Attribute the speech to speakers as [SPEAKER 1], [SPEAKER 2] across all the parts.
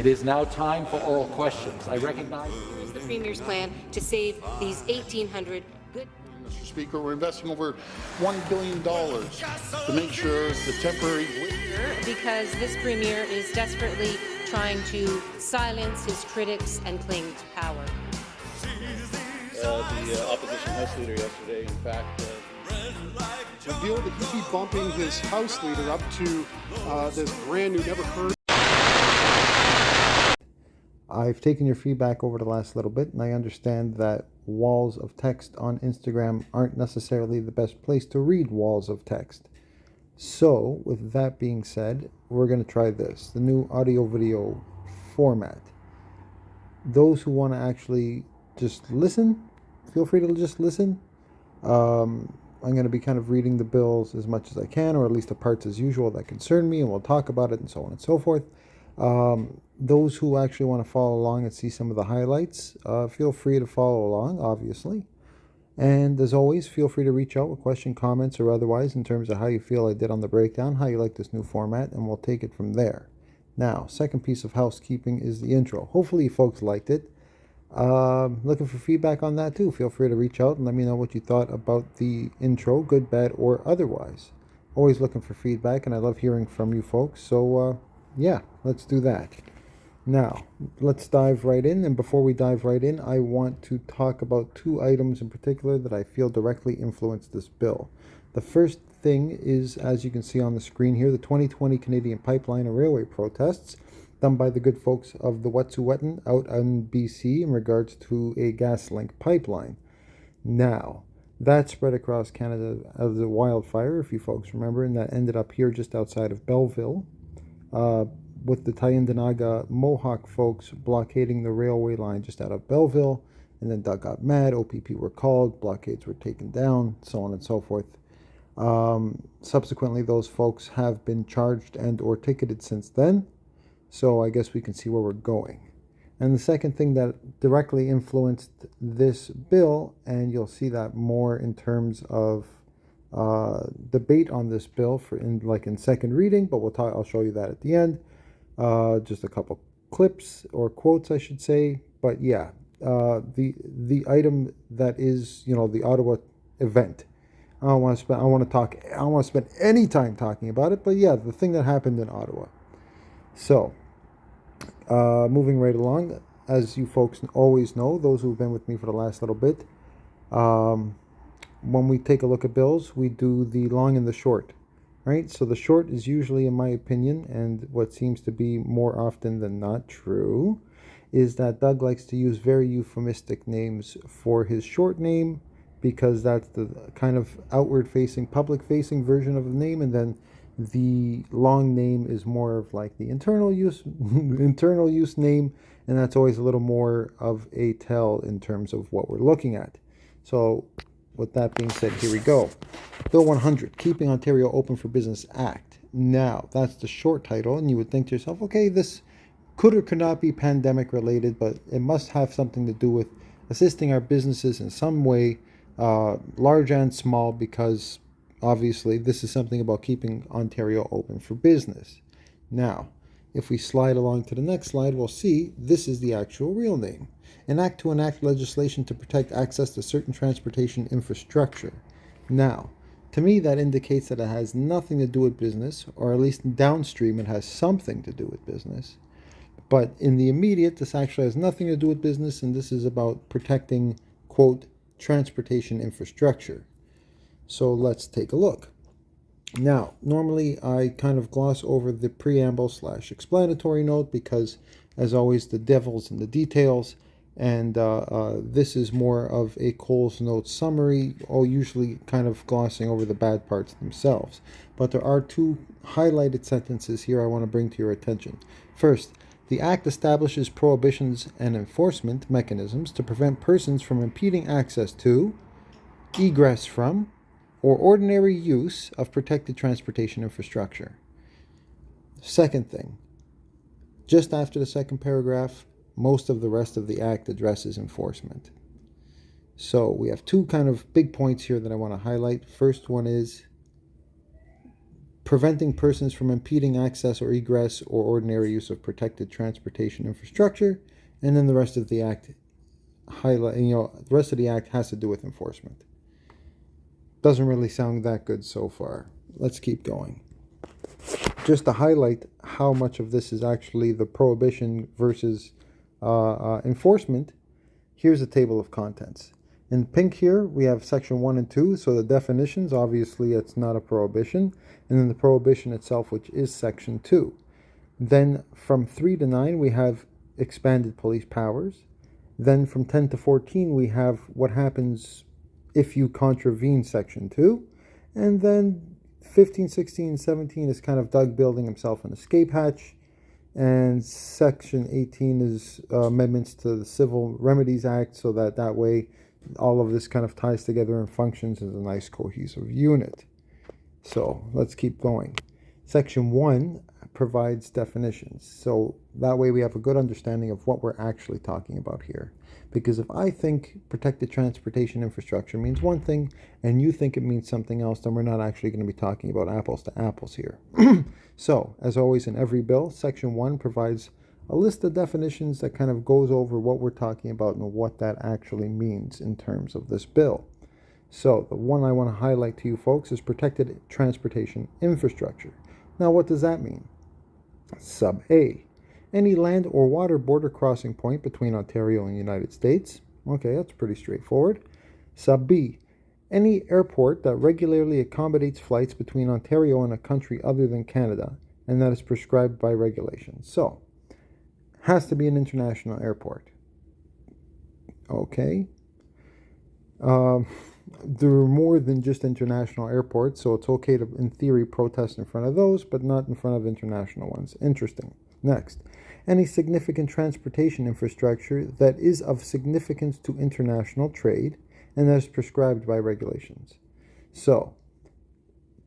[SPEAKER 1] is now time for oral questions. I recognize
[SPEAKER 2] the Premier's plan to save these 1,800 good...
[SPEAKER 3] Mr. Speaker, we're investing over $1 billion to make sure the temporary...
[SPEAKER 2] Because this Premier is desperately trying to silence his critics and cling to power.
[SPEAKER 4] The opposition House Leader yesterday, in fact,
[SPEAKER 5] revealed that he'd be bumping his House Leader up to this brand new, never heard.
[SPEAKER 6] I've taken your feedback over the last little bit, and I understand that walls of text on Instagram aren't necessarily the best place to read walls of text. So, with that being said, we're going to try this, the new audio-video format. Those who want to actually just listen, feel free to just listen. I'm going to be kind of reading the bills as much as I can, or at least the parts as usual that concern me, and we'll talk about it and so on and so forth. Those who actually want to follow along and see some of the highlights, feel free to follow along, obviously. And as always, feel free to reach out with question, comments, or otherwise in terms of how you feel I did on the breakdown, how you like this new format, and we'll take it from there. Now, second piece of housekeeping is the intro. Hopefully you folks liked it. Looking for feedback on that too. Feel free to reach out and let me know what you thought about the intro, good, bad, or otherwise. Always looking for feedback, and I love hearing from you folks. So, yeah, let's do that. Now, let's dive right in. And before we dive right in, I want to talk about two items in particular that I feel directly influence this bill. The first thing is, as you can see on the screen here, the 2020 Canadian Pipeline and Railway protests done by the good folks of the Wet'suwet'en out in BC in regards to a gas-linked pipeline. Now, that spread across Canada as a wildfire, if you folks remember, and that ended up here just outside of Belleville, with the Tyendinaga Mohawk folks blockading the railway line just out of Belleville, and then Doug got mad, OPP were called, blockades were taken down, so on and so forth. Subsequently, those folks have been charged and or ticketed since then, so I guess we can see where we're going. And the second thing that directly influenced this bill, and you'll see that more in terms of debate on this bill in second reading, but I'll show you that at the end. Just a couple clips or quotes, I should say. But yeah, the item that is, the Ottawa event. I don't want to spend any time talking about it, but yeah, the thing that happened in Ottawa. So, moving right along, as you folks always know, those who've been with me for the last little bit, when we take a look at bills, we do the long and the short. Right, so the short is usually, in my opinion, and what seems to be more often than not true, is that Doug likes to use very euphemistic names for his short name, because that's the kind of outward-facing, public-facing version of the name, and then the long name is more of like the internal use name, and that's always a little more of a tell in terms of what we're looking at. So, with that being said, here we go. Bill 100, Keeping Ontario Open for Business Act. Now, that's the short title, and you would think to yourself, okay, this could or could not be pandemic related, but it must have something to do with assisting our businesses in some way, large and small, because obviously this is something about keeping Ontario open for business. Now, if we slide along to the next slide, we'll see this is the actual real name. An act to enact legislation to protect access to certain transportation infrastructure. Now, to me, that indicates that it has nothing to do with business, or at least downstream it has something to do with business. But in the immediate, this actually has nothing to do with business, and this is about protecting, quote, transportation infrastructure. So let's take a look. Now, normally I kind of gloss over the preamble / explanatory note because, as always, the devil's in the details. And this is more of a Coles Note summary, usually kind of glossing over the bad parts themselves. But there are two highlighted sentences here I want to bring to your attention. First, the Act establishes prohibitions and enforcement mechanisms to prevent persons from impeding access to, egress from, or ordinary use of protected transportation infrastructure. Second thing, just after the second paragraph, most of the rest of the Act addresses enforcement. So we have two kind of big points here that I want to highlight. First one is preventing persons from impeding access or egress or ordinary use of protected transportation infrastructure. And then the rest of the act the rest of the act has to do with enforcement. Doesn't really sound that good so far. Let's keep going. Just to highlight how much of this is actually the prohibition versus enforcement, here's a table of contents. In pink here, we have section 1 and 2, so the definitions, obviously it's not a prohibition, and then the prohibition itself, which is section 2. Then from 3 to 9, we have expanded police powers. Then from 10 to 14, we have what happens if you contravene section 2. And then 15, 16, 17 is kind of Doug building himself an escape hatch. And section 18 is amendments to the Civil Remedies Act, so that way all of this kind of ties together and functions as a nice cohesive unit. So let's keep going. Section 1 provides definitions, so that way we have a good understanding of what we're actually talking about here. Because if I think protected transportation infrastructure means one thing and you think it means something else, then we're not actually going to be talking about apples to apples here. So, as always in every bill, section 1 provides a list of definitions that kind of goes over what we're talking about and what that actually means in terms of this bill. So, the one I want to highlight to you folks is protected transportation infrastructure. Now, what does that mean? Sub A, any land or water border crossing point between Ontario and the United States. Okay, that's pretty straightforward. Sub B, any airport that regularly accommodates flights between Ontario and a country other than Canada, and that is prescribed by regulation. So, has to be an international airport. Okay. There are more than just international airports, so it's okay to, in theory, protest in front of those, but not in front of international ones. Interesting. Next, any significant transportation infrastructure that is of significance to international trade and that is prescribed by regulations. So,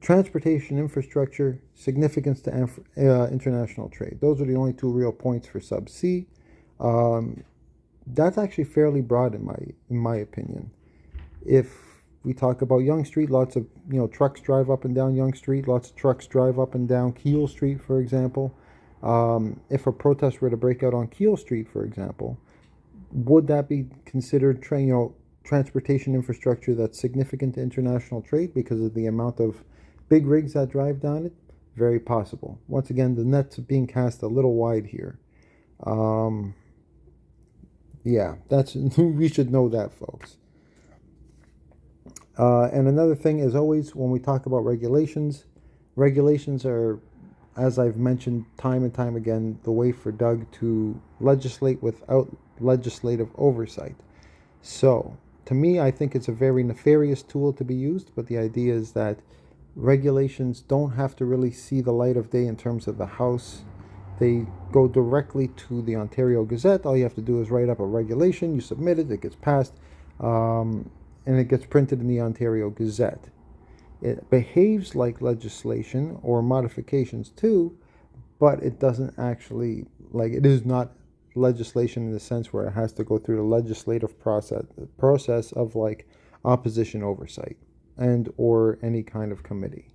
[SPEAKER 6] transportation infrastructure, significance to international trade. Those are the only two real points for sub C. That's actually fairly broad in my opinion. If we talk about Yonge Street, lots of trucks drive up and down Yonge Street, lots of trucks drive up and down Keele Street, for example. If a protest were to break out on Keele Street, for example, would that be considered transportation infrastructure that's significant to international trade because of the amount of big rigs that drive down it? Very possible. Once again, the net's being cast a little wide here. Yeah, that's we should know that, folks. And another thing, as always, when we talk about regulations are, as I've mentioned time and time again, the way for Doug to legislate without legislative oversight. So, to me, I think it's a very nefarious tool to be used, but the idea is that regulations don't have to really see the light of day in terms of the House. They go directly to the Ontario Gazette. All you have to do is write up a regulation, you submit it, it gets passed, and it gets printed in the Ontario Gazette. It behaves like legislation or modifications too, but it doesn't actually, it is not legislation in the sense where it has to go through the legislative process of opposition oversight and or any kind of committee.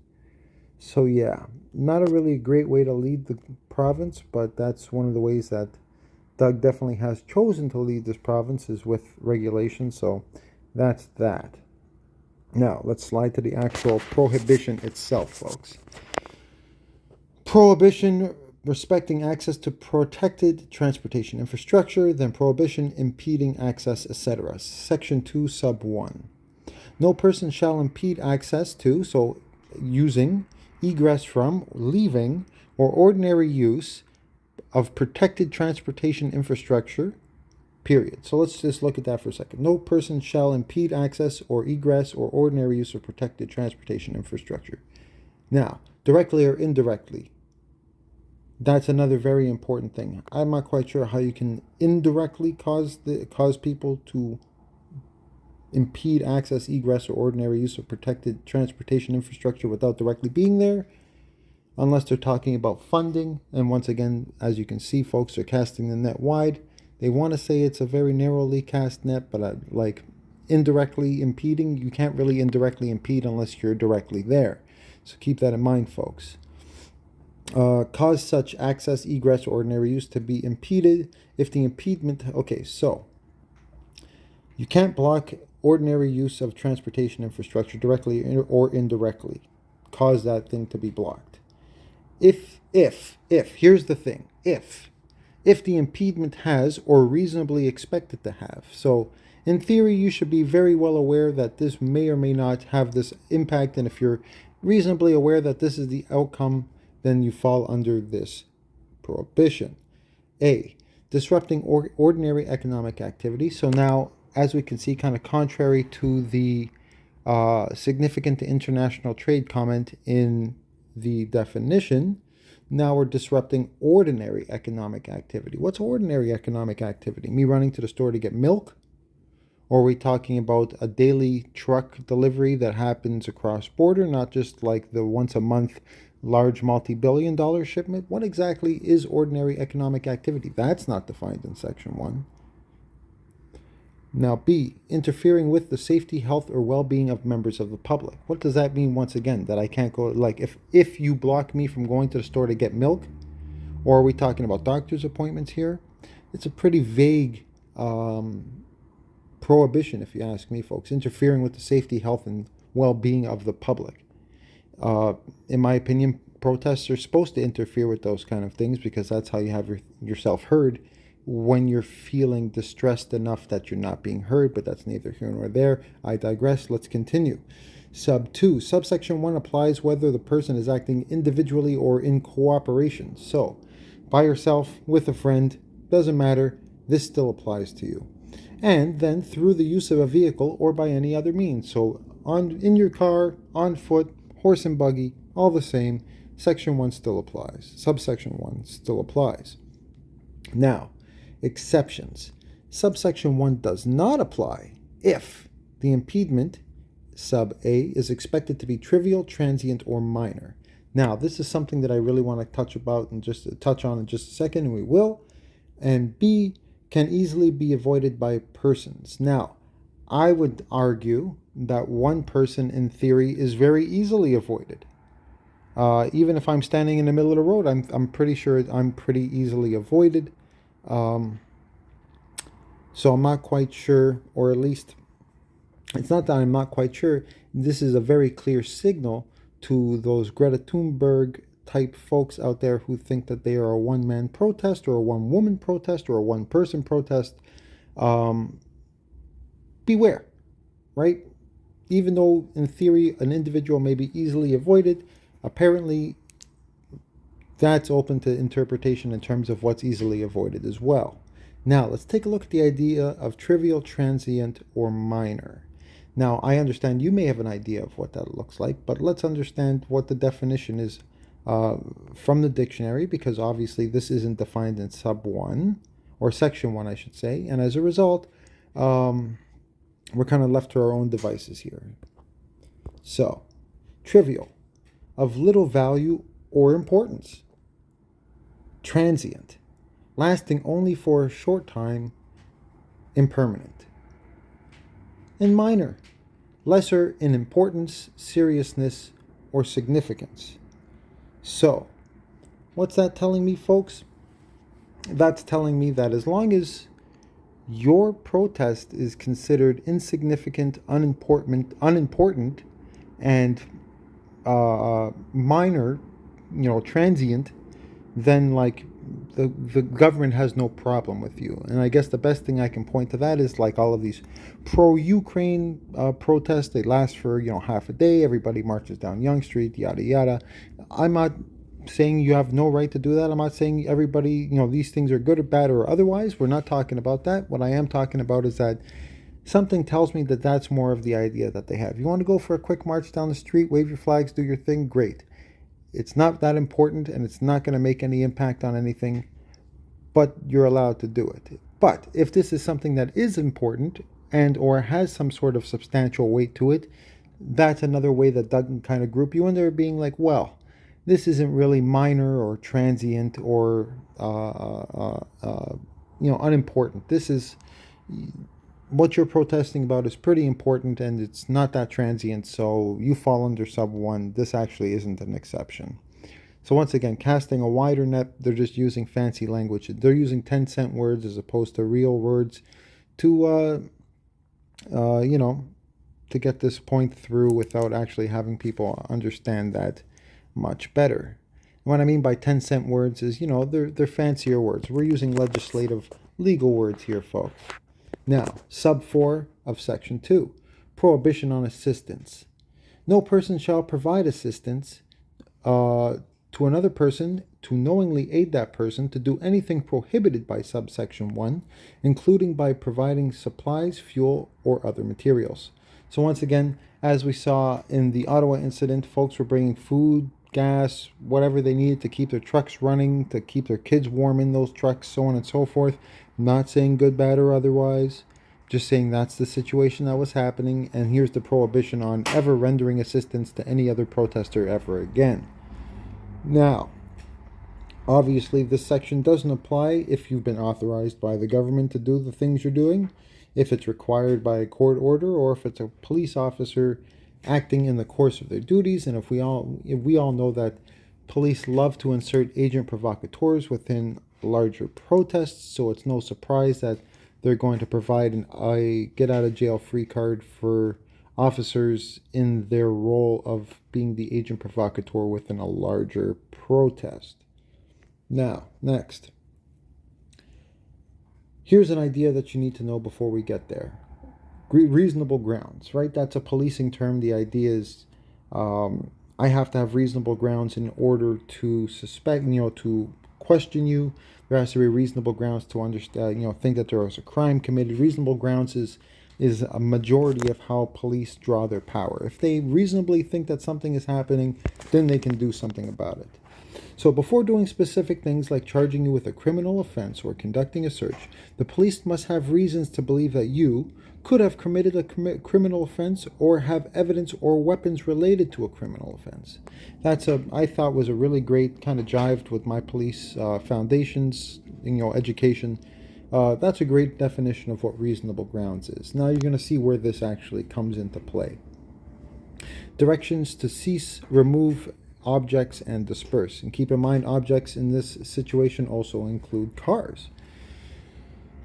[SPEAKER 6] So yeah, not a really great way to lead the province, but that's one of the ways that Doug definitely has chosen to lead this province is with regulation. So that's that. Now, let's slide to the actual prohibition itself, folks. Prohibition respecting access to protected transportation infrastructure, then prohibition impeding access, etc. Section 2, sub 1. No person shall impede access to, so using, egress from, leaving, or ordinary use of protected transportation infrastructure, period. So let's just look at that for a second. No person shall impede access or egress or ordinary use of protected transportation infrastructure. Now, directly or indirectly, that's another very important thing. I'm not quite sure how you can indirectly cause people to impede access, egress, or ordinary use of protected transportation infrastructure without directly being there, unless they're talking about funding. And once again, as you can see, folks are casting the net wide. They want to say it's a very narrowly cast net, but indirectly impeding, you can't really indirectly impede unless you're directly there. So keep that in mind, folks. Cause such access, egress, or ordinary use to be impeded if the impediment... Okay, so you can't block ordinary use of transportation infrastructure directly or indirectly. Cause that thing to be blocked. If, here's the thing, if the impediment has or reasonably expected to have. So in theory, you should be very well aware that this may or may not have this impact, and if you're reasonably aware that this is the outcome, then you fall under this prohibition. A, disrupting ordinary economic activity. So now, as we can see, kind of contrary to the significant international trade comment in the definition, now we're disrupting ordinary economic activity. What's ordinary economic activity? Me running to the store to get milk? Or are we talking about a daily truck delivery that happens across border, not just like the once a month large multi-billion-dollar shipment? What exactly is ordinary economic activity? That's not defined in Section 1. Now, B, interfering with the safety, health, or well-being of members of the public. What does that mean once again? That I can't go, like, if you block me from going to the store to get milk? Or are we talking about doctor's appointments here? It's a pretty vague prohibition, if you ask me, folks. Interfering with the safety, health, and well-being of the public. In my opinion, protests are supposed to interfere with those kind of things because that's how you have yourself heard when you're feeling distressed enough that you're not being heard, but that's neither here nor there. I digress. Let's continue. Sub 2. Subsection 1 applies whether the person is acting individually or in cooperation. So, by yourself, with a friend, doesn't matter. This still applies to you. And then through the use of a vehicle or by any other means. So, in your car, on foot, horse and buggy, all the same, Section 1 still applies. Subsection 1 still applies. Now, exceptions. Subsection 1 does not apply if the impediment, sub A, is expected to be trivial, transient, or minor. Now, this is something that I really want to touch on in just a second, and we will. And B, can easily be avoided by persons. Now, I would argue that one person, in theory, is very easily avoided. Even if I'm standing in the middle of the road, I'm pretty sure I'm pretty easily avoided. So I'm not quite sure, or at least it's not that I'm not quite sure. This is a very clear signal to those Greta Thunberg type folks out there who think that they are a one-man protest or a one-woman protest or a one-person protest. Beware, right? Even though in theory an individual may be easily avoided, apparently that's open to interpretation in terms of what's easily avoided as well. Now, let's take a look at the idea of trivial, transient, or minor. Now, I understand you may have an idea of what that looks like, but let's understand what the definition is from the dictionary, because obviously this isn't defined in sub 1, or section 1, I should say, and as a result, we're kind of left to our own devices here. So, trivial, of little value or importance. Transient, lasting only for a short time, impermanent. And minor, lesser in importance, seriousness, or significance. So, what's that telling me, folks? That's telling me that as long as your protest is considered insignificant, unimportant, and minor, transient, then like the government has no problem with you. And I guess the best thing I can point to that is like all of these pro-Ukraine protests. They last for half a day. Everybody marches down Yonge Street, yada yada. I'm not saying you have no right to do that. I'm not saying everybody, these things are good or bad or otherwise. We're not talking about that. What I am talking about is that something tells me that that's more of the idea that they have. You want to go for a quick march down the street, wave your flags, do your thing, great. It's not that important and it's not going to make any impact on anything, but you're allowed to do it. But if this is something that is important and or has some sort of substantial weight to it, that's another way that doesn't kind of group you in there, being like, well, this isn't really minor or transient or unimportant. This is what you're protesting about is pretty important and it's not that transient, so you fall under sub 1. This actually isn't an exception. So once again, casting a wider net, they're just using fancy language. They're using 10-cent words as opposed to real words to, to get this point through without actually having people understand that much better. What I mean by 10-cent words is, they're fancier words. We're using legislative legal words here, folks. Now, sub 4 of section 2, prohibition on assistance. No person shall provide assistance to another person to knowingly aid that person to do anything prohibited by subsection 1, including by providing supplies, fuel, or other materials. So once again, as we saw in the Ottawa incident, folks were bringing food, gas, whatever they needed to keep their trucks running, to keep their kids warm in those trucks, so on and so forth. Not saying good, bad, or otherwise. Just saying that's the situation that was happening, and here's the prohibition on ever rendering assistance to any other protester ever again. Now, obviously this section doesn't apply if you've been authorized by the government to do the things you're doing, if it's required by a court order, or if it's a police officer acting in the course of their duties. And if we all know that police love to insert agent provocateurs within larger protests, so it's no surprise that they're going to provide a get out of jail free card for officers in their role of being the agent provocateur within a larger protest. Now, next. Here's an idea that you need to know before we get there. Reasonable grounds, right? That's a policing term. The idea is I have to have reasonable grounds in order to suspect, to question you. There has to be reasonable grounds to understand, think that there was a crime committed. Reasonable grounds is a majority of how police draw their power. If they reasonably think that something is happening, then they can do something about it. So before doing specific things like charging you with a criminal offense or conducting a search, the police must have reasons to believe that you could have committed a criminal offense or have evidence or weapons related to a criminal offense. I thought was a really great kind of jived with my police foundations, education. That's a great definition of what reasonable grounds is. Now you're going to see where this actually comes into play. Directions to cease, remove objects, and disperse. And keep in mind, objects in this situation also include cars.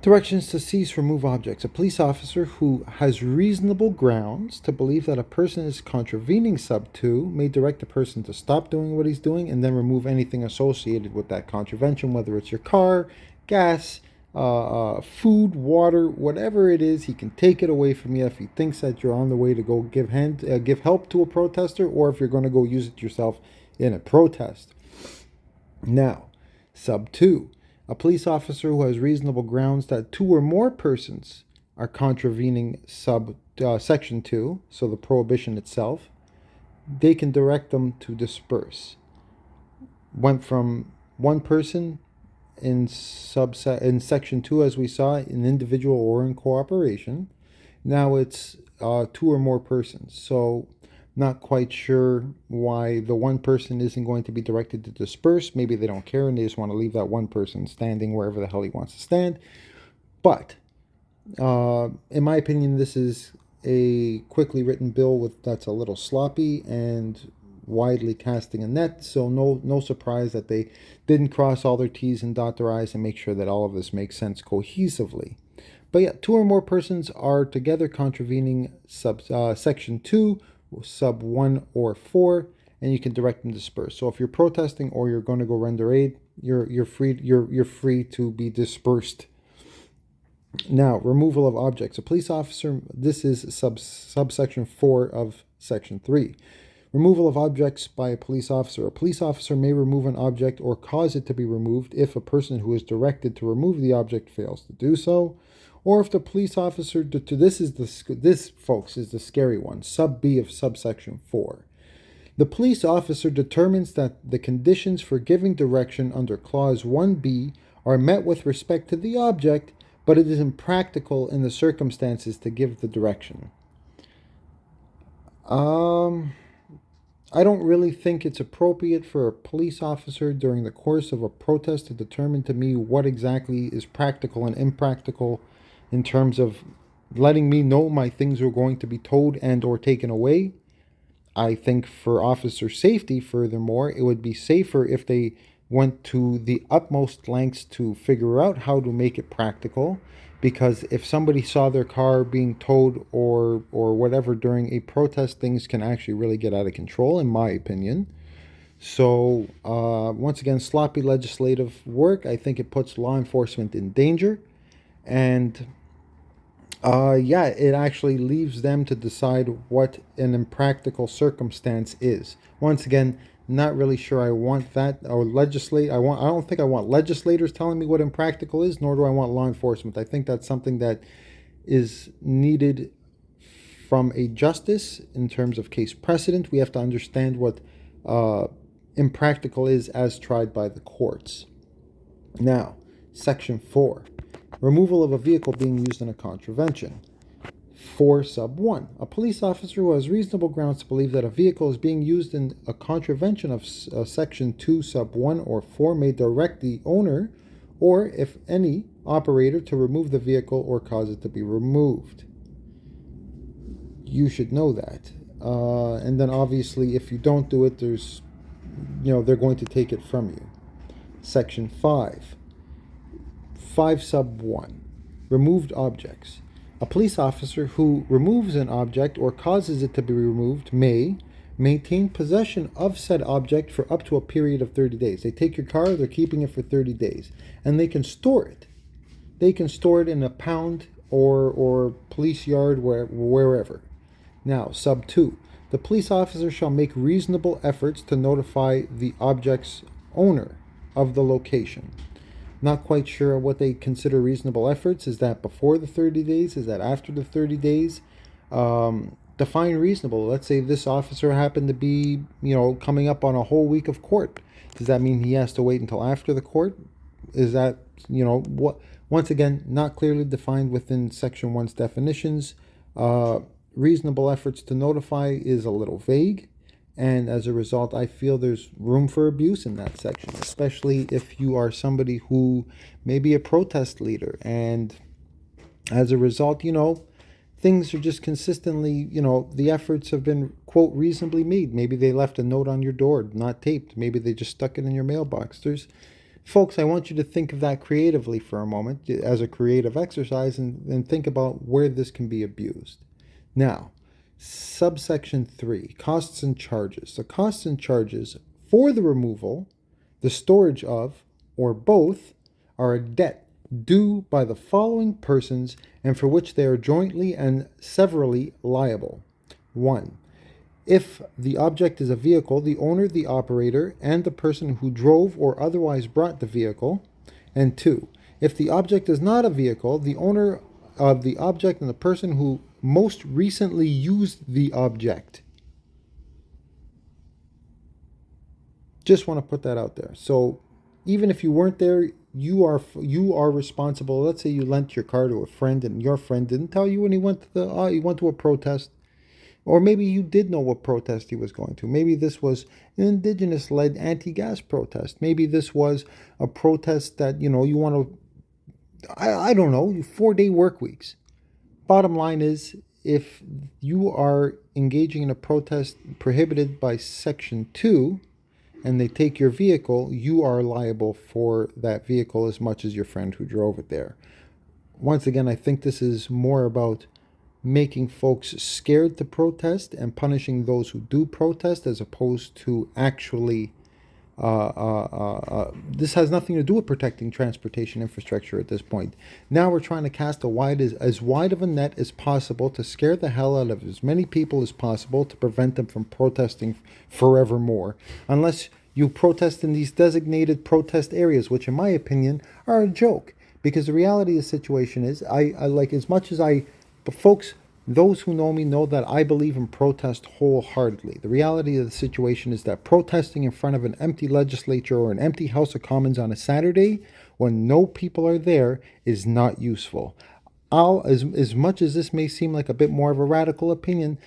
[SPEAKER 6] Directions to cease, remove objects. A police officer who has reasonable grounds to believe that a person is contravening sub 2 may direct a person to stop doing what he's doing and then remove anything associated with that contravention, whether it's your car, gas, food, water, whatever it is. He can take it away from you if he thinks that you're on the way to go give help to a protester, or if you're going to go use it yourself in a protest. Now, sub 2. A police officer who has reasonable grounds that 2 or more persons are contravening section 2, so the prohibition itself, they can direct them to disperse. Went from one person in section 2, as we saw, an individual or in cooperation. Now it's 2 or more persons. So not quite sure why the one person isn't going to be directed to disperse. Maybe they don't care and they just want to leave that one person standing wherever the hell he wants to stand. But in my opinion, this is a quickly written bill that's a little sloppy and widely casting a net, so no surprise that they didn't cross all their T's and dot their I's and make sure that all of this makes sense cohesively. But yeah, 2 or more persons are together contravening section 2, sub 1 or 4, and you can direct them to disperse. So if you're protesting or you're going to go render aid, you're free to be dispersed. Now, removal of objects. A police officer, this is subsection 4 of section 3. Removal of objects by a police officer. A police officer may remove an object or cause it to be removed if a person who is directed to remove the object fails to do so, or if the police officer, this folks is the scary one, sub B of subsection 4. The police officer determines that the conditions for giving direction under clause 1B are met with respect to the object, but it is impractical in the circumstances to give the direction. I don't really think it's appropriate for a police officer during the course of a protest to determine to me what exactly is practical and impractical in terms of letting me know my things are going to be towed and or taken away. I think for officer safety, furthermore, it would be safer if they went to the utmost lengths to figure out how to make it practical. Because if somebody saw their car being towed or whatever during a protest, things can actually really get out of control, in my opinion. So once again, sloppy legislative work. I think it puts law enforcement in danger, and yeah, it actually leaves them to decide what an impractical circumstance is. Once again, not really sure I want that or legislate. I don't think I want legislators telling me what impractical is, nor do I want law enforcement. I think that's something that is needed from a justice in terms of case precedent. We have to understand what impractical is as tried by the courts. Now, Section 4. Removal of a vehicle being used in a contravention. 4 sub 1. A police officer who has reasonable grounds to believe that a vehicle is being used in a contravention of Section 2 sub 1 or 4 may direct the owner or, if any, operator to remove the vehicle or cause it to be removed. You should know that. And then obviously if you don't do it, they're going to take it from you. Section 5. 5 sub 1. Removed objects. A police officer who removes an object or causes it to be removed may maintain possession of said object for up to a period of 30 days. They take your car, they're keeping it for 30 days. And they can store it. They can store it in a pound or police yard, wherever. Now, sub 2. The police officer shall make reasonable efforts to notify the object's owner of the location. Not quite sure what they consider reasonable efforts. Is that before the 30 days? Is that after the 30 days? Define reasonable. Let's say this officer happened to be, coming up on a whole week of court. Does that mean he has to wait until after the court? Is that, what? Once again, not clearly defined within Section 1's definitions. Reasonable efforts to notify is a little vague. And as a result, I feel there's room for abuse in that section, especially if you are somebody who may be a protest leader. And as a result, things are just consistently, the efforts have been, quote, reasonably made. Maybe they left a note on your door, not taped. Maybe they just stuck it in your mailbox. Folks, I want you to think of that creatively for a moment as a creative exercise and think about where this can be abused. Now, subsection 3, costs and charges. The costs and charges for the removal, the storage of, or both are a debt due by the following persons and for which they are jointly and severally liable. 1. If the object is a vehicle, the owner, the operator, and the person who drove or otherwise brought the vehicle. And 2. If the object is not a vehicle, the owner of the object and the person who most recently used the object. Just want to put that out there. So even if you weren't there, you are responsible. Let's say you lent your car to a friend and your friend didn't tell you when he went to a protest. Or maybe you did know what protest he was going to. Maybe this was an indigenous-led anti-gas protest. Maybe this was a protest that, you want to, I don't know, 4-day work weeks. Bottom line is, if you are engaging in a protest prohibited by Section 2 and they take your vehicle, you are liable for that vehicle as much as your friend who drove it there. Once again, I think this is more about making folks scared to protest and punishing those who do protest as opposed to actually this has nothing to do with protecting transportation infrastructure at this point. Now we're trying to cast as wide of a net as possible to scare the hell out of as many people as possible to prevent them from protesting forevermore. Unless you protest in these designated protest areas, which in my opinion are a joke. Because the reality of the situation is, I like, as much as but folks, those who know me know that I believe in protest wholeheartedly. The reality of the situation is that protesting in front of an empty legislature or an empty House of Commons on a Saturday when no people are there is not useful. As much as this may seem like a bit more of a radical opinion,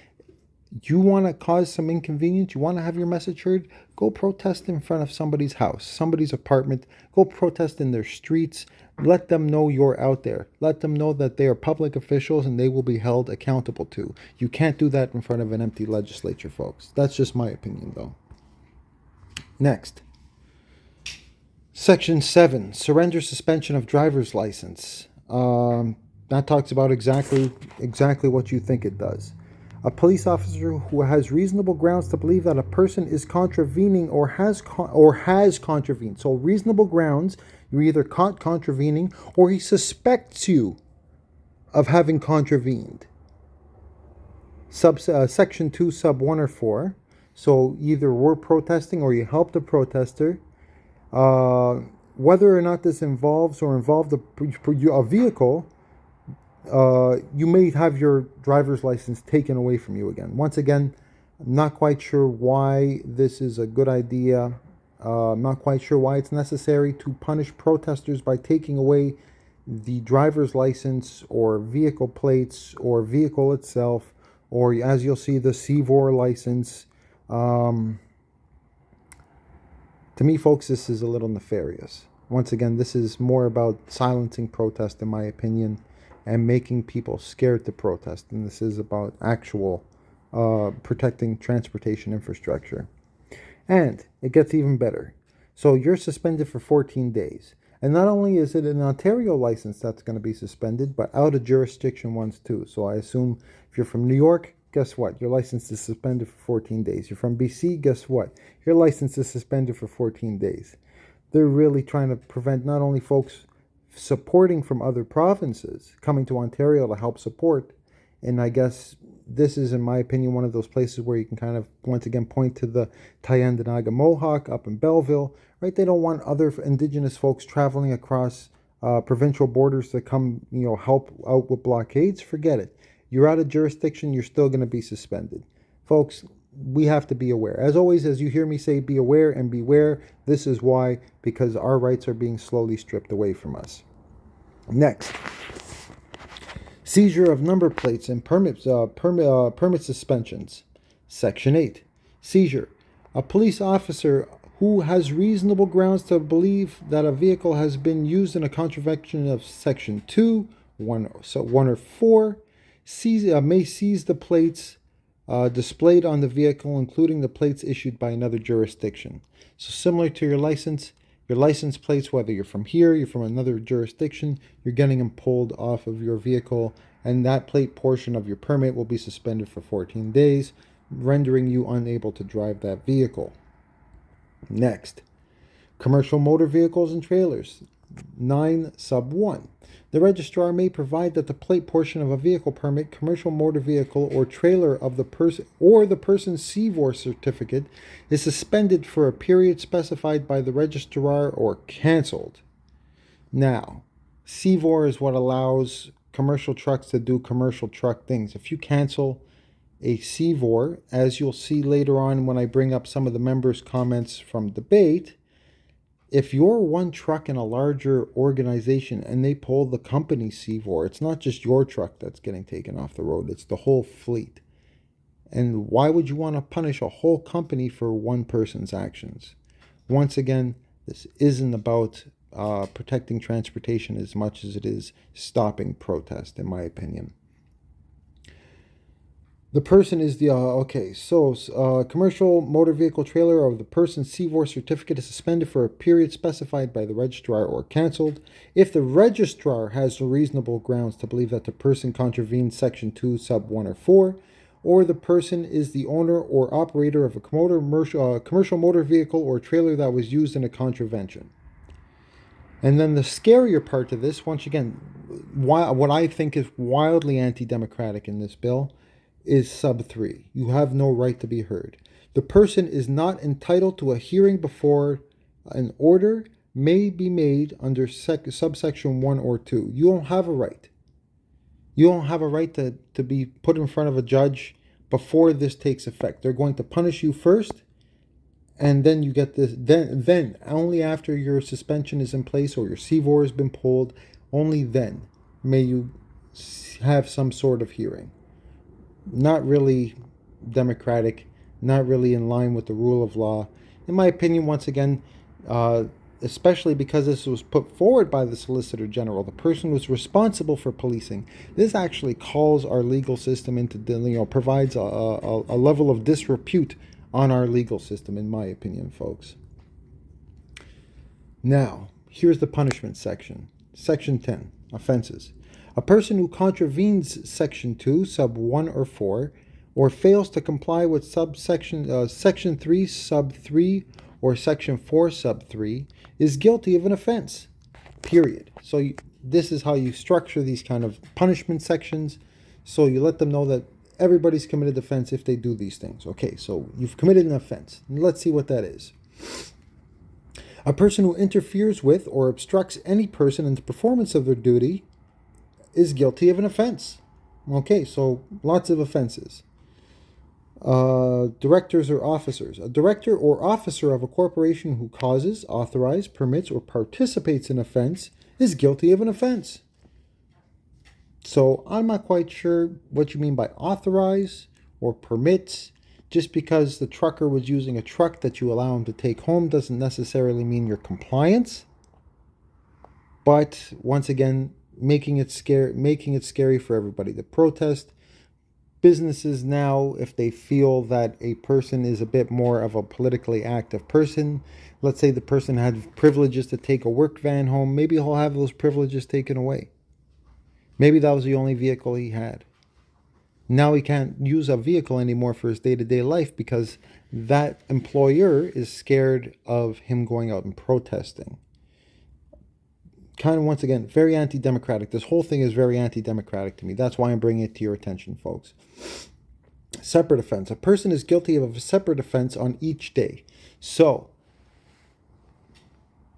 [SPEAKER 6] You want to cause some inconvenience? You want to have your message heard? Go protest in front of somebody's house, somebody's apartment. Go protest in their streets. Let them know you're out there. Let them know that they are public officials and they will be held accountable to. You can't do that in front of an empty legislature, folks. That's just my opinion, though. Next. Section 7, surrender suspension of driver's license. That talks about exactly what you think it does. A police officer who has reasonable grounds to believe that a person is contravening or has contravened. So reasonable grounds, you're either caught contravening or he suspects you of having contravened. Section 2, sub 1 or 4. So either we're protesting or you helped a protester. Whether or not this involved a vehicle, you may have your driver's license taken away from you again. Once again, I'm not quite sure why this is a good idea. I'm not quite sure why it's necessary to punish protesters by taking away the driver's license or vehicle plates or vehicle itself, or as you'll see, the CVOR license. To me, folks, this is a little nefarious. Once again, this is more about silencing protest, in my opinion, and making people scared to protest. And this is about actual protecting transportation infrastructure. And it gets even better. So you're suspended for 14 days. And not only is it an Ontario license that's going to be suspended, but out of jurisdiction ones too. So I assume if you're from New York, guess what? Your license is suspended for 14 days. You're from BC, guess what? Your license is suspended for 14 days. They're really trying to prevent not only folks supporting from other provinces coming to Ontario to help support, and I guess this is, in my opinion, one of those places where you can kind of, once again, point to the Tyendinaga Mohawk up in Belleville, right? They don't want other Indigenous folks traveling across provincial borders to come, help out with blockades. Forget it. You're out of jurisdiction, you're still going to be suspended. Folks, we have to be aware. As always, as you hear me say, be aware and beware. This is why, because our rights are being slowly stripped away from us. Next. Seizure of number plates and permit suspensions. Section 8. Seizure. A police officer who has reasonable grounds to believe that a vehicle has been used in a contravention of Section 2, 1 or 4, may seize the plates displayed on the vehicle, including the plates issued by another jurisdiction. So similar to your license plates, whether you're from here, you're from another jurisdiction, you're getting them pulled off of your vehicle, and that plate portion of your permit will be suspended for 14 days, rendering you unable to drive that vehicle. Next, commercial motor vehicles and trailers. 9 sub 1. The registrar may provide that the plate portion of a vehicle permit, commercial motor vehicle, or trailer of the person or the person's CVOR certificate is suspended for a period specified by the registrar or canceled. Now, CVOR is what allows commercial trucks to do commercial truck things. If you cancel a CVOR, as you'll see later on when I bring up some of the members' comments from debate, if you're one truck in a larger organization and they pull the company CVOR, it's not just your truck that's getting taken off the road, it's the whole fleet. And why would you want to punish a whole company for one person's actions? Once again, this isn't about protecting transportation as much as it is stopping protest, in my opinion. The person is the, commercial motor vehicle trailer of the person's CVOR certificate is suspended for a period specified by the registrar or canceled if the registrar has reasonable grounds to believe that the person contravened Section 2, sub 1 or 4, or the person is the owner or operator of a commercial motor vehicle or trailer that was used in a contravention. And then the scarier part of this, once again, what I think is wildly anti-democratic in this bill, is sub 3. You have no right to be heard. The person is not entitled to a hearing before an order may be made under subsection 1 or 2. You don't have a right. You don't have a right to be put in front of a judge before this takes effect. They're going to punish you first, and then you get this. Then only after your suspension is in place or your CVOR has been pulled, only then may you have some sort of hearing. Not really democratic, not really in line with the rule of law. In my opinion, once again, especially because this was put forward by the Solicitor General, the person who's responsible for policing. This actually calls our legal system into, provides a level of disrepute on our legal system, in my opinion, folks. Now, here's the punishment section. Section 10, offenses. A person who contravenes Section 2, Sub 1 or 4, or fails to comply with Section 3, Sub 3, or Section 4, Sub 3, is guilty of an offense, period. So this is how you structure these kind of punishment sections. So you let them know that everybody's committed offense if they do these things. Okay, so you've committed an offense. Let's see what that is. A person who interferes with or obstructs any person in the performance of their duty is guilty of an offense. Okay, so lots of offenses. Directors or officers. A director or officer of a corporation who causes, authorizes, permits, or participates in offense is guilty of an offense. So I'm not quite sure what you mean by authorize or permits. Just because the trucker was using a truck that you allow him to take home doesn't necessarily mean your compliance. But once again, making it scary for everybody. The protest, businesses now, if they feel that a person is a bit more of a politically active person, let's say the person had privileges to take a work van home, maybe he'll have those privileges taken away. Maybe that was the only vehicle he had. Now he can't use a vehicle anymore for his day-to-day life because that employer is scared of him going out and protesting. Kind of, once again, very anti-democratic. This whole thing is very anti-democratic to me. That's why I'm bringing it to your attention, folks. Separate offense. A person is guilty of a separate offense on each day. So,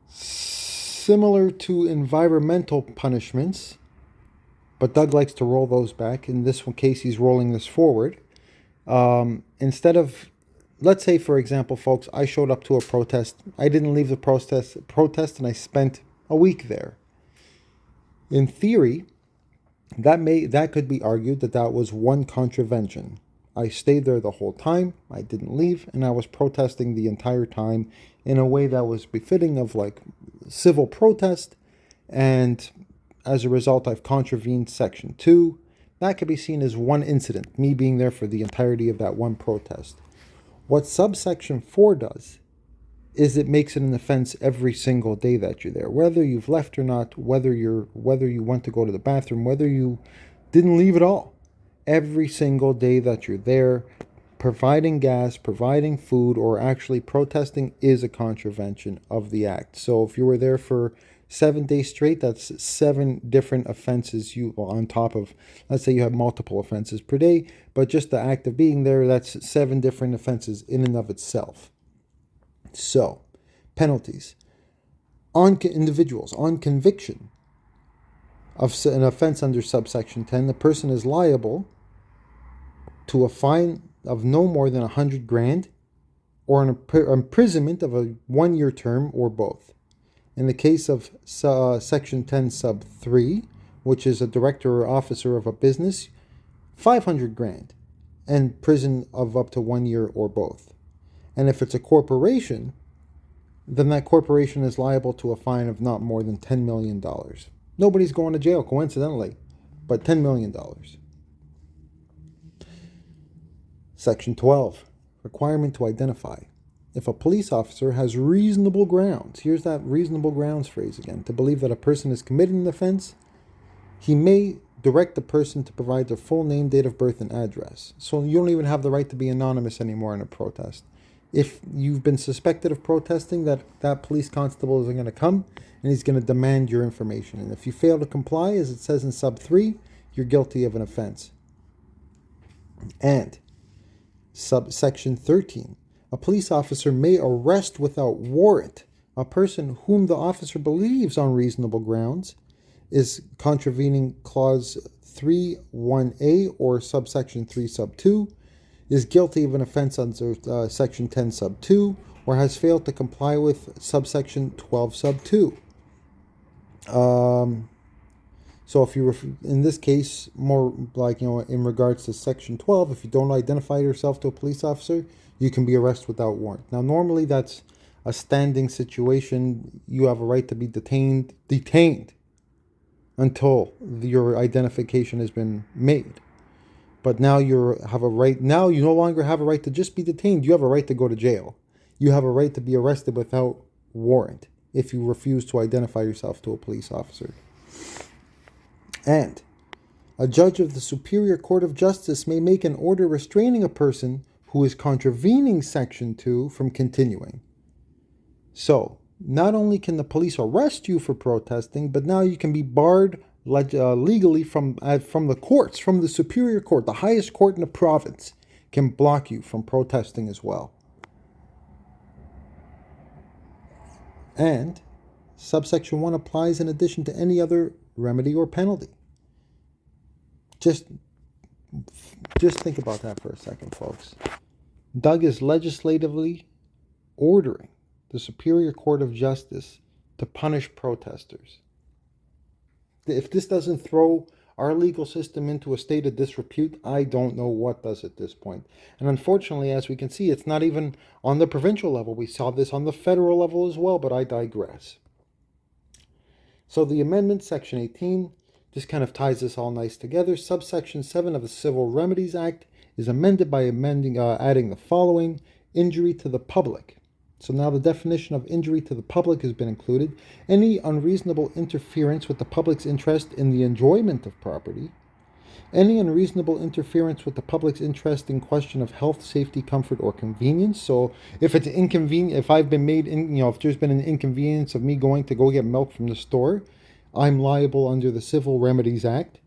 [SPEAKER 6] similar to environmental punishments, but Doug likes to roll those back. In this one case, he's rolling this forward. Instead of, let's say, for example, folks, I showed up to a protest. I didn't leave the protest, and I spent a week there. In theory, that could be argued that was one contravention. I stayed there the whole time. I didn't leave, and I was protesting the entire time in a way that was befitting of like civil protest, and as a result, I've contravened Section 2. That could be seen as one incident, me being there for the entirety of that one protest. What subsection 4 does is it makes it an offense every single day that you're there, whether you've left or not, whether you went to go to the bathroom, whether you didn't leave at all. Every single day that you're there, providing gas, providing food, or actually protesting is a contravention of the act. So if you were there for 7 days straight, that's 7 different offenses on top of, let's say you have multiple offenses per day, but just the act of being there, that's 7 different offenses in and of itself. So, penalties. On individuals, on conviction of an offense under subsection 10, the person is liable to a fine of no more than 100 grand or an imprisonment of a 1-year term or both. In the case of Section 10 Sub 3, which is a director or officer of a business, 500 grand and prison of up to 1 year or both. And if it's a corporation, then that corporation is liable to a fine of not more than $10 million. Nobody's going to jail, coincidentally, but $10 million. Section 12, requirement to identify. If a police officer has reasonable grounds, here's that reasonable grounds phrase again, to believe that a person has committed an offense, he may direct the person to provide their full name, date of birth, and address. So you don't even have the right to be anonymous anymore in a protest. If you've been suspected of protesting, that police constable is going to come and he's going to demand your information. And if you fail to comply, as it says in Sub 3, you're guilty of an offense. And Subsection 13. A police officer may arrest without warrant a person whom the officer believes on reasonable grounds is contravening Clause 3(1)(a) or Subsection 3 Sub 2, is guilty of an offense under Section 10 Sub 2, or has failed to comply with Subsection 12 Sub 2. So if you, in this case, more like, in regards to Section 12, if you don't identify yourself to a police officer, you can be arrested without warrant. Now, normally that's a standing situation. You have a right to be detained until your identification has been made. But now you have a right. Now you no longer have a right to just be detained. You have a right to go to jail. You have a right to be arrested without warrant if you refuse to identify yourself to a police officer. And a judge of the Superior Court of Justice may make an order restraining a person who is contravening Section 2 from continuing. So, not only can the police arrest you for protesting, but now you can be barred legally from the courts, from the Superior Court, the highest court in the province, can block you from protesting as well. And subsection 1 applies in addition to any other remedy or penalty. Just think about that for a second, folks. Doug is legislatively ordering the Superior Court of Justice to punish protesters. If this doesn't throw our legal system into a state of disrepute, I don't know what does at this point. And unfortunately, as we can see, it's not even on the provincial level. We saw this on the federal level as well, but I digress. So the amendment, Section 18, just kind of ties this all nice together. Subsection 7 of the Civil Remedies Act is amended by adding the following: injury to the public. So now the definition of injury to the public has been included. Any unreasonable interference with the public's interest in the enjoyment of property. Any unreasonable interference with the public's interest in question of health, safety, comfort, or convenience. So if it's inconvenient, if I've been made, if there's been an inconvenience of me going to go get milk from the store, I'm liable under the Civil Remedies Act.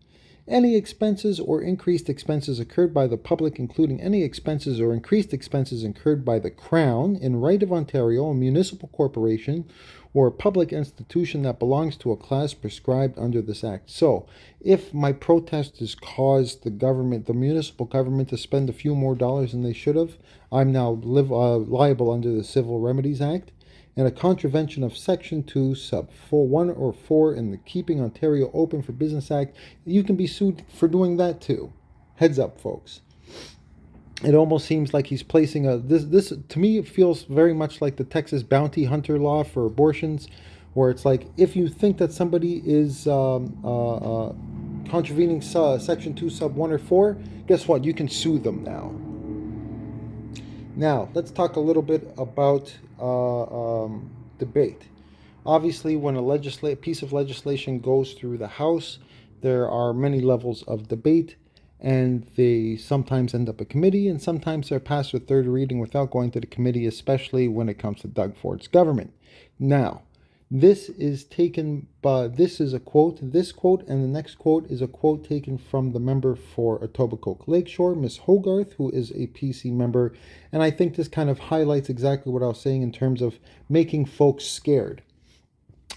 [SPEAKER 6] Any expenses or increased expenses incurred by the public, including any expenses or increased expenses incurred by the Crown in right of Ontario, a municipal corporation, or a public institution that belongs to a class prescribed under this act. So, if my protest has caused the municipal government to spend a few more dollars than they should have, I'm now liable under the Civil Remedies Act. And a contravention of Section 2, Sub 1 or 4 in the Keeping Ontario Open for Business Act, you can be sued for doing that too. Heads up, folks. It almost seems like he's placing this to me, it feels very much like the Texas bounty hunter law for abortions, where it's like, if you think that somebody is contravening Section 2, Sub 1 or 4, guess what? You can sue them now. Now, let's talk a little bit about debate. Obviously, when a piece of legislation goes through the House, there are many levels of debate, and they sometimes end up a committee, and sometimes they're passed with third reading without going to the committee, especially when it comes to Doug Ford's government. Now, this is a quote. This quote and the next quote is a quote taken from the member for Etobicoke Lakeshore, Ms. Hogarth, who is a PC member. And I think this kind of highlights exactly what I was saying in terms of making folks scared.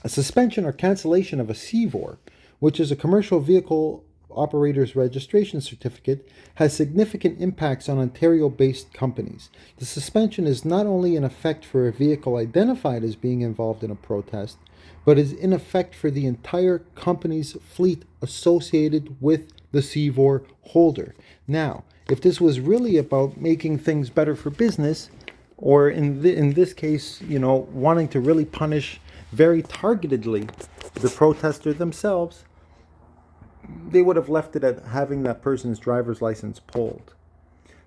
[SPEAKER 6] A suspension or cancellation of a CVOR, which is a commercial vehicle operator's registration certificate, has significant impacts on Ontario-based companies. The suspension is not only in effect for a vehicle identified as being involved in a protest, but is in effect for the entire company's fleet associated with the CVOR holder. Now, if this was really about making things better for business, or in this case, wanting to really punish very targetedly the protester themselves, they would have left it at having that person's driver's license pulled.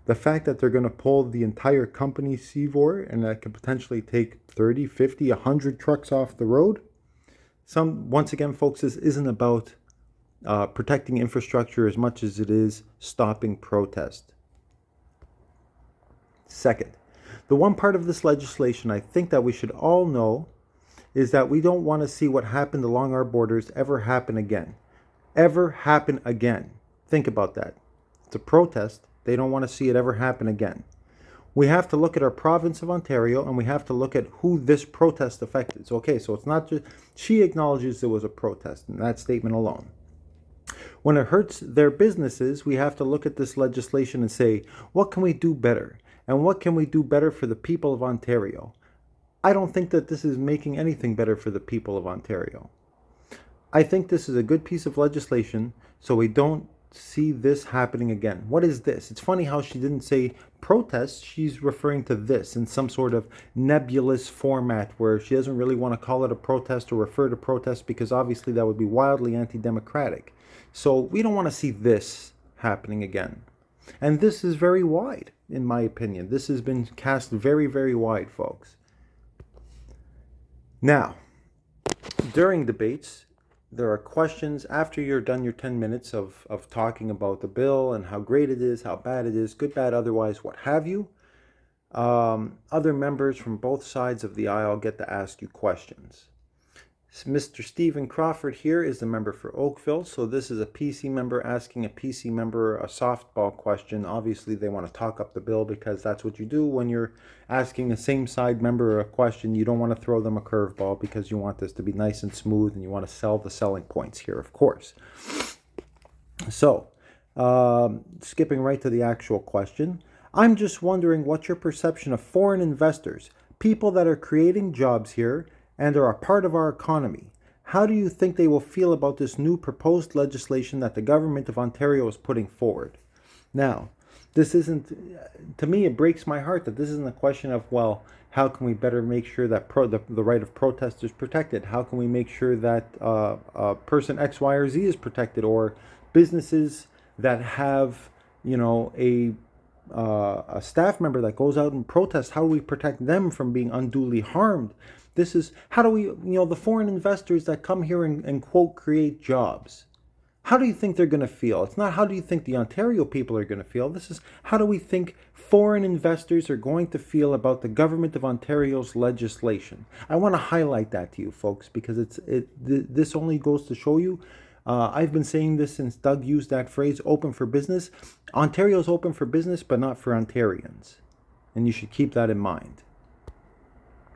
[SPEAKER 6] The fact that they're going to pull the entire company's CVOR, and that could potentially take 30, 50, 100 trucks off the road. Once again, folks, this isn't about protecting infrastructure as much as it is stopping protest. Second, the one part of this legislation I think that we should all know is that we don't want to see what happened along our borders ever happen again. Think about that. It's a protest. They don't want to see it ever happen again. We have to look at our province of Ontario, and we have to look at who this protest affected. So it's not just, she acknowledges there was a protest in that statement alone. When it hurts their businesses, we have to look at this legislation and say, what can we do better? And what can we do better for the people of Ontario? I don't think that this is making anything better for the people of Ontario. I think this is a good piece of legislation so we don't see this happening again. What is this? It's funny how she didn't say protest. She's referring to this in some sort of nebulous format where she doesn't really want to call it a protest or refer to protest because obviously that would be wildly anti-democratic. So we don't want to see this happening again. And this is very wide, in my opinion. This has been cast very, very wide, folks. Now, during debates, there are questions after you're done your 10 minutes of talking about the bill and how great it is, how bad it is, good, bad, otherwise, what have you. Other members from both sides of the aisle get to ask you questions. Mr. Stephen Crawford here is the member for Oakville, so this is a PC member asking a PC member a softball question. Obviously, they want to talk up the bill because that's what you do when you're asking a same side member a question. You don't want to throw them a curveball because you want this to be nice and smooth and you want to sell the selling points here, of course. So, skipping right to the actual question, I'm just wondering what's your perception of foreign investors, people that are creating jobs here and are a part of our economy. How do you think they will feel about this new proposed legislation that the government of Ontario is putting forward? Now, this isn't, to me, it breaks my heart that this isn't a question of, well, how can we better make sure that the right of protest is protected? How can we make sure that person X, Y, or Z is protected? Or businesses that have, a staff member that goes out and protests, how do we protect them from being unduly harmed? This is, how do we, the foreign investors that come here and quote, create jobs. How do you think they're going to feel? It's not how do you think the Ontario people are going to feel. This is how do we think foreign investors are going to feel about the government of Ontario's legislation. I want to highlight that to you folks because this only goes to show you. I've been saying this since Doug used that phrase, open for business. Ontario's open for business, but not for Ontarians. And you should keep that in mind.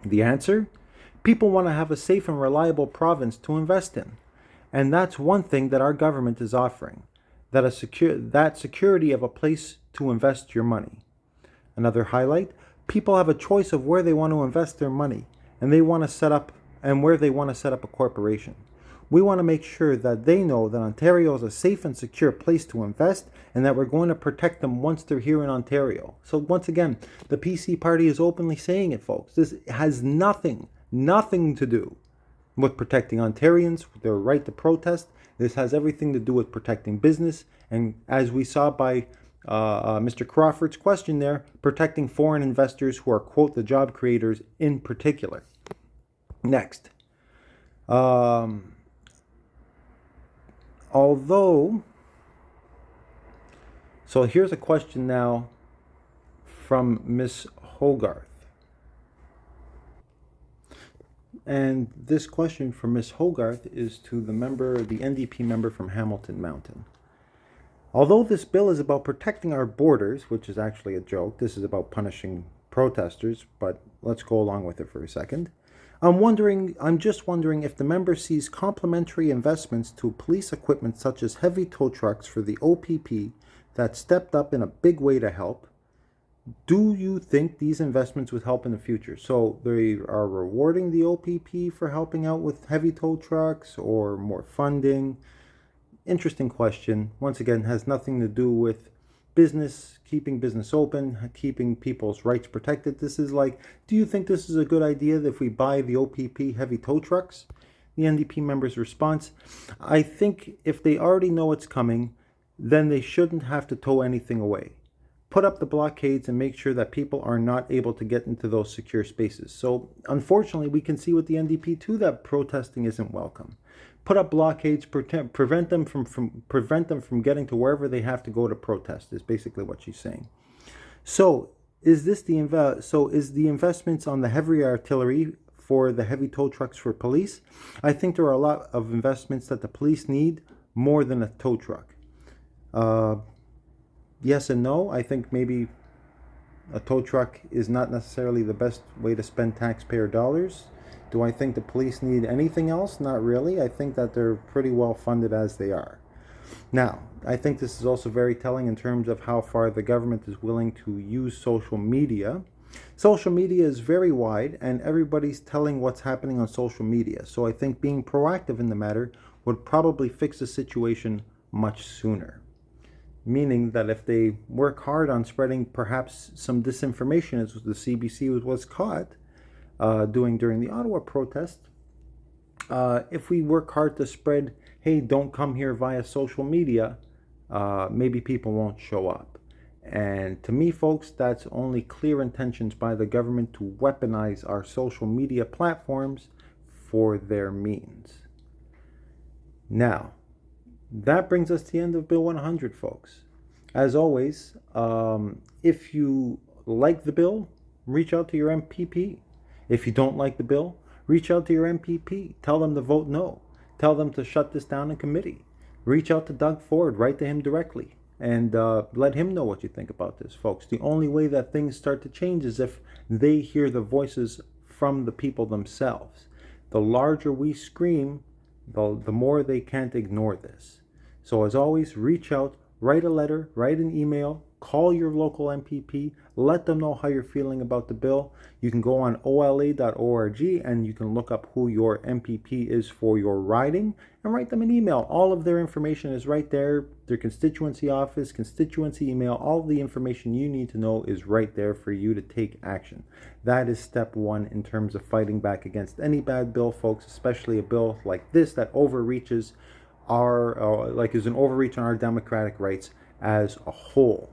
[SPEAKER 6] The answer? People want to have a safe and reliable province to invest in. And that's one thing that our government is offering, that security of a place to invest your money. Another highlight, people have a choice of where they want to invest their money and where they want to set up a corporation. We want to make sure that they know that Ontario is a safe and secure place to invest and that we're going to protect them once they're here in Ontario. So once again, the PC party is openly saying it, folks. This has nothing to do with protecting Ontarians, their right to protest. This has everything to do with protecting business. And as we saw by Mr. Crawford's question there, protecting foreign investors who are, quote, the job creators in particular. Next. So here's a question now from Miss Hogarth. And this question from Ms. Hogarth is to the NDP member from Hamilton Mountain. Although this bill is about protecting our borders, which is actually a joke, this is about punishing protesters, but let's go along with it for a second. I'm just wondering if the member sees complementary investments to police equipment such as heavy tow trucks for the OPP that stepped up in a big way to help. Do you think these investments would help in the future? So they are rewarding the OPP for helping out with heavy tow trucks or more funding? Interesting question. Once again, has nothing to do with business, keeping business open, keeping people's rights protected. This is like, do you think this is a good idea that if we buy the OPP heavy tow trucks? The NDP member's response, I think if they already know it's coming, then they shouldn't have to tow anything away. Put up the blockades and make sure that people are not able to get into those secure spaces. So unfortunately, we can see with the NDP too that protesting isn't welcome. Put up blockades, prevent them from getting to wherever they have to go to protest, is basically what she's saying. So is the investments on the heavy artillery for the heavy tow trucks for police? I think there are a lot of investments that the police need more than a tow truck. Yes and no. I think maybe a tow truck is not necessarily the best way to spend taxpayer dollars. Do I think the police need anything else? Not really. I think that they're pretty well funded as they are. Now, I think this is also very telling in terms of how far the government is willing to use social media. Social media is very wide and everybody's telling what's happening on social media. So I think being proactive in the matter would probably fix the situation much sooner. Meaning that if they work hard on spreading perhaps some disinformation, as the CBC was caught doing during the Ottawa protest, if we work hard to spread, hey, don't come here via social media, maybe people won't show up. And to me, folks, that's only clear intentions by the government to weaponize our social media platforms for their means. Now, that brings us to the end of Bill 100, folks. As always, if you like the bill, reach out to your MPP. If you don't like the bill, reach out to your MPP. Tell them to vote no. Tell them to shut this down in committee. Reach out to Doug Ford. Write to him directly. And let him know what you think about this, folks. The only way that things start to change is if they hear the voices from the people themselves. The larger we scream, the more they can't ignore this. So as always, reach out, write a letter, write an email, call your local MPP, let them know how you're feeling about the bill. You can go on ola.org and you can look up who your MPP is for your riding and write them an email. All of their information is right there. Their constituency office, constituency email, all the information you need to know is right there for you to take action. That is step one in terms of fighting back against any bad bill, folks, especially a bill like this that overreaches is an overreach on our democratic rights as a whole.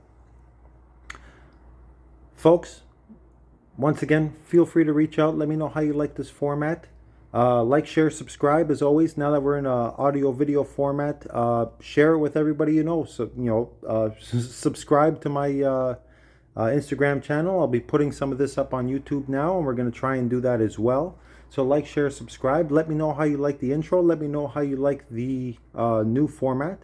[SPEAKER 6] Folks, once again, feel free to reach out. Let me know how you like this format. Like, share, subscribe. As always, now that we're in an audio-video format, share it with everybody you know. So, subscribe to my Instagram channel. I'll be putting some of this up on YouTube now, and we're going to try and do that as well. So like, share, subscribe. Let me know how you like the intro. Let me know how you like the new format.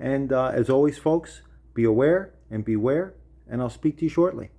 [SPEAKER 6] And as always, folks, be aware and beware, and I'll speak to you shortly.